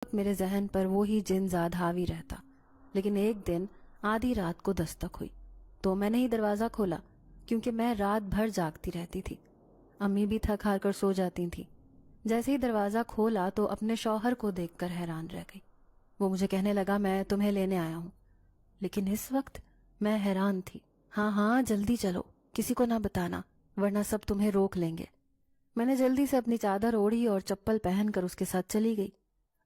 وقت میرے ذہن پر وہی جن زاد حاوی رہتا، لیکن ایک دن آدھی رات کو دستک ہوئی تو میں نے ہی دروازہ کھولا، کیونکہ میں رات بھر جاگتی رہتی تھی۔ امی بھی تھک ہار کر سو جاتی تھیں۔ جیسے ہی دروازہ کھولا تو اپنے شوہر کو دیکھ کر حیران رہ گئی۔ وہ مجھے کہنے لگا میں تمہیں لینے آیا ہوں، لیکن اس وقت میں حیران تھی۔ ہاں ہاں جلدی چلو، کسی کو نہ بتانا ورنہ سب تمہیں روک لیں گے۔ میں نے جلدی سے اپنی چادر اوڑھی اور چپل پہن کر اس کے ساتھ چلی گئی۔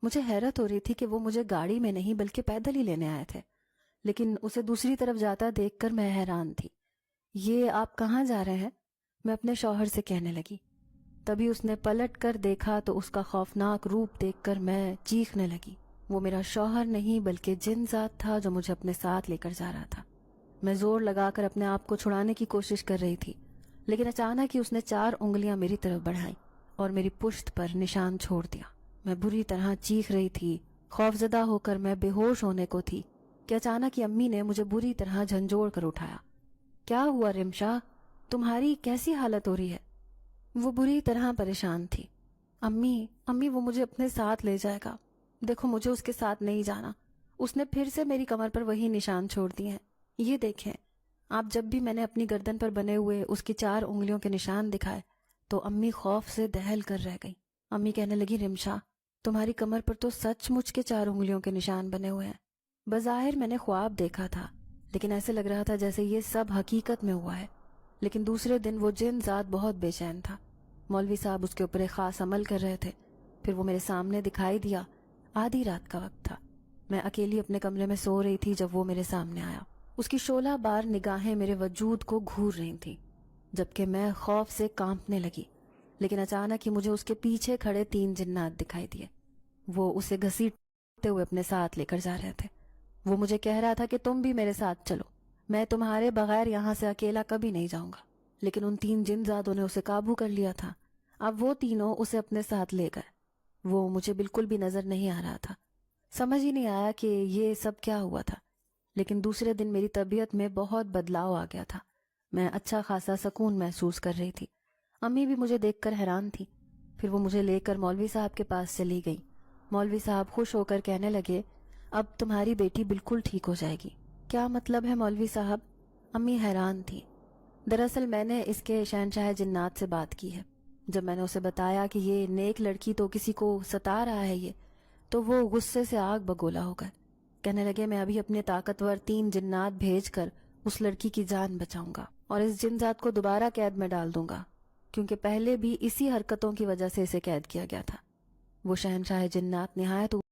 مجھے حیرت ہو رہی تھی کہ وہ مجھے گاڑی میں نہیں بلکہ پیدل ہی لینے آئے تھے، لیکن اسے دوسری طرف جاتا دیکھ کر میں حیران تھی۔ یہ آپ کہاں جا رہے ہیں؟ میں اپنے شوہر سے کہنے لگی۔ تبھی اس نے پلٹ کر دیکھا تو اس کا خوفناک روپ دیکھ کر میں چیخنے لگی۔ وہ میرا شوہر نہیں بلکہ جن ذات تھا جو مجھے اپنے ساتھ لے کر جا رہا تھا۔ میں زور لگا کر اپنے آپ کو چھڑانے کی کوشش کر رہی تھی، لیکن اچانک ہی اس نے 4 انگلیاں میری طرف بڑھائیں اور میری پشت پر نشان چھوڑ دیا۔ میں بری طرح چیخ رہی تھی۔ خوفزدہ ہو کر میں بے ہوش ہونے کو تھی کہ اچانک ہی امی نے مجھے بری طرح جھنجھوڑ کر اٹھایا۔ کیا ہوا رمشا؟ تمہاری کیسی حالت ہو رہی ہے؟ وہ بری طرح پریشان تھی۔ امی وہ مجھے اپنے ساتھ لے جائے گا، دیکھو مجھے اس کے ساتھ نہیں جانا، اس نے پھر سے میری کمر پر وہی نشان چھوڑ دیے ہیں، یہ دیکھیں۔ آپ جب بھی میں نے اپنی گردن پر بنے ہوئے اس کی 4 انگلیوں کے نشان دکھائے تو امی خوف سے دہل کر رہ گئی۔ امی کہنے لگی رمشا تمہاری کمر پر تو سچ مچ کے 4 انگلیوں کے نشان بنے ہوئے ہیں۔ بظاہر میں نے خواب دیکھا تھا، لیکن ایسے لگ رہا تھا جیسے یہ سب حقیقت میں ہوا ہے۔ لیکن دوسرے دن وہ جن ذات بہت بے چین تھا۔ مولوی صاحب اس کے اوپر ایک خاص عمل کر رہے تھے، پھر وہ میرے سامنے دکھائی دیا۔ آدھی رات کا وقت تھا، میں اکیلی اپنے کمرے میں سو رہی تھی جب وہ میرے سامنے آیا۔ اس کی شعلہ بار نگاہیں میرے وجود کو گھور رہی تھیں، جبکہ میں خوف سے کانپنے لگی۔ لیکن اچانک ہی مجھے اس کے پیچھے کھڑے 3 جنات دکھائی دیے۔ وہ اسے گھسیٹتے ہوئے اپنے ساتھ لے کر جا رہے تھے۔ وہ مجھے کہہ رہا تھا کہ تم بھی میرے ساتھ چلو، میں تمہارے بغیر یہاں سے اکیلا کبھی نہیں جاؤں گا۔ لیکن ان 3 جن زادوں نے اسے قابو کر لیا تھا۔ اب وہ تینوں اسے اپنے ساتھ لے گئے۔ وہ مجھے بالکل بھی نظر نہیں آ رہا تھا، سمجھ ہی نہیں آیا کہ یہ سب کیا ہوا تھا۔ لیکن دوسرے دن میری طبیعت میں بہت بدلاؤ آ گیا تھا، میں اچھا خاصا سکون محسوس کر رہی تھی۔ امی بھی مجھے دیکھ کر حیران تھی۔ پھر وہ مجھے لے کر مولوی صاحب کے پاس چلی گئی۔ مولوی صاحب خوش ہو کر کہنے لگے اب تمہاری بیٹی بالکل ٹھیک ہو جائے گی۔ کیا مطلب ہے مولوی صاحب؟ امی حیران تھی۔ دراصل میں نے اس کے شہنشاہ جنات سے بات کی ہے۔ جب میں نے اسے بتایا کہ یہ نیک لڑکی تو کسی کو ستا رہا ہے تو وہ غصے سے آگ بگولا ہو گئے۔ کہنے لگے میں ابھی اپنے طاقتور 3 جنات بھیج کر اس لڑکی کی جان بچاؤں گا اور اس جن ذات کو دوبارہ قید میں ڈال دوں گا، کیونکہ پہلے بھی اسی حرکتوں کی وجہ سے اسے قید کیا گیا تھا۔ وہ شہنشاہ جنات نہایت